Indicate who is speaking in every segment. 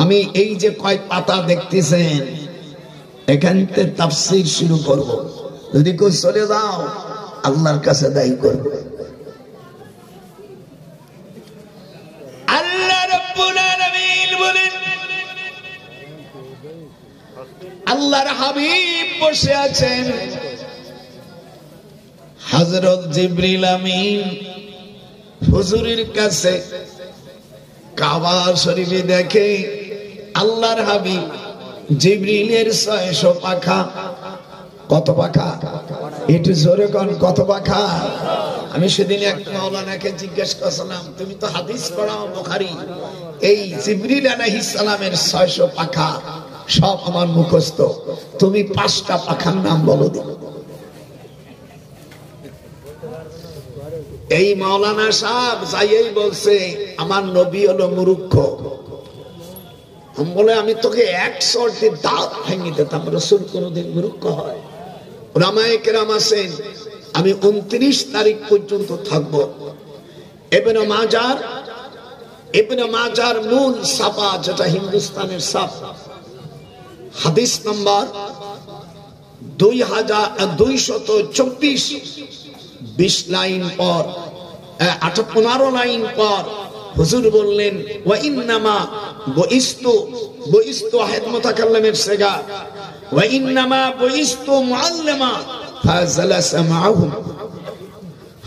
Speaker 1: আমি এই যে কয় পাতা দেখতেছেন এখান থেকে তাফসীর শুরু করব। যদি কেউ চলে যাও আল্লাহর কাছে দায়ী করব। আল্লাহ রাব্বুল আলামিন বলেন, আল্লাহর হাবিব বসে আছেন, হযরত জিবরিল আমিন হুজুরের কাছে কাবা শরীফে দেখে আল্লাহর হাবিব জিবরিলের 600 পাখা। কত পাখা? একটু জোরে কোন, কত পাখা? আমি সেদিন এক মাওলানাকে জিজ্ঞেস করলাম, তুমি তো হাদিস পড়াও বুখারী, এই জিবরিল আলাইহিস সালামের 600 পাখা সব আমার মুখস্থ, তুমি 5টা পাখার নাম বলো দিন। এই মাওলানা সাহেব যাইই বলছে আমার নবী হলো মূর্খ। আমি বলে, আমি তোকে 100টি দাঁত ভেঙে দিতাম, রাসূল কোনদিন মূর্খ হয়? উলামায়ে কেরাম আছেন, আমি 29 তারিখ পর্যন্ত থাকবো। ইবনে মাজার মূল ছাপা, যেটা হিন্দুস্তানের ছাপ, হাদিস নাম্বার 2224, 20 লাইন পর 15 লাইন পর হুজুর বললেন, ওয়া ইন্নামা বুইস্তু আহাদ মুতাকাল্লিমের সিগা, ওয়া ইন্নামা বুইস্তু মুআল্লিমা ফাজালাসা মাআহুম।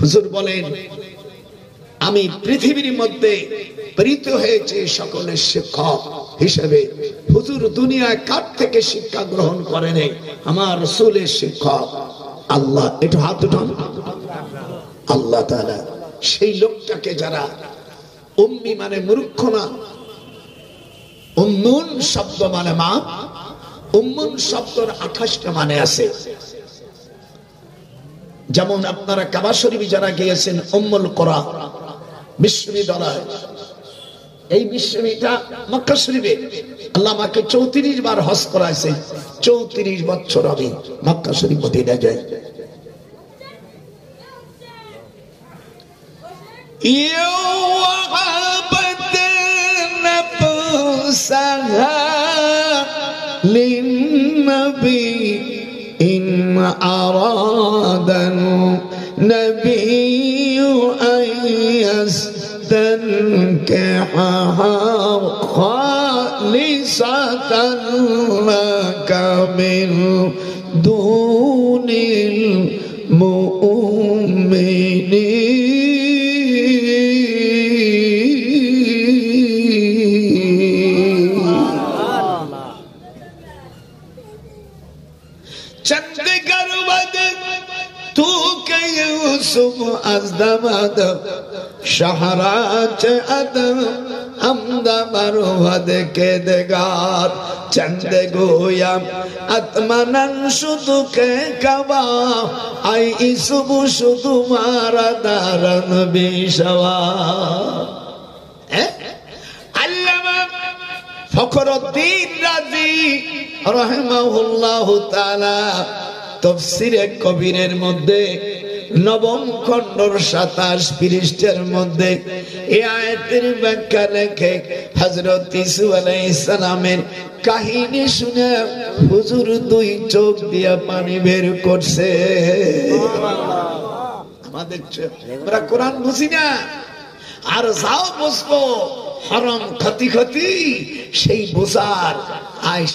Speaker 1: হুজুর বলেন, আমি পৃথিবীর মধ্যে প্রেরিত হয়েছে সকলের শিক্ষক হিসেবে। হুজুর দুনিয়ায় কার থেকে শিক্ষা গ্রহণ করেন? আমার রাসূলের শিক্ষক আল্লাহ। একটু হাত উঠান। আল্লাহ তাআলা সেই লোকটাকে যারা উম্মি মানে মূর্খ না, উম্মুন শব্দ মানে মা, উম্মুন শব্দের 28টা মানে আছে। যেমন আপনারা কাবা শরীফে যারা গিয়েছেন, উম্মুল কোরা বিশ্ববিদ্যালয়, এই বিশ্ববিদ্যালয়টা মক্কা শরীফে আল্লাহ আমাকে 34 বার হজ করাইছে। 34 বছর আমি মক্কা শরীফ মদিনা যাই। إن أراد النبي أن يستنكحها خالصة لك من دون المؤمنين أزدمد شهرات أدم أمدا برود كدغار چند گویم اتمنن شدو که کبا ای اسبو شدو مارا دارن بیشوا علامہ ফখরুদ্দীন রাজি রাহিমাহুল্লাহু তাআলা তাফসীরে কবিরের মধ্যে নবম খণ্ডর 27 পৃষ্ঠার মধ্যে এই আয়াতের ব্যাখ্যা লেখে হযরত ইসুফ আলাইহিস সালামের কাহিনী শুনে হুজুর 2 চোখ দিয়া পানি বের করছে। আমাদের আমরা কোরআন বুঝি না, আর যাও বুঝবো হারাম খাতি খাতি সেই বোঝার আয়।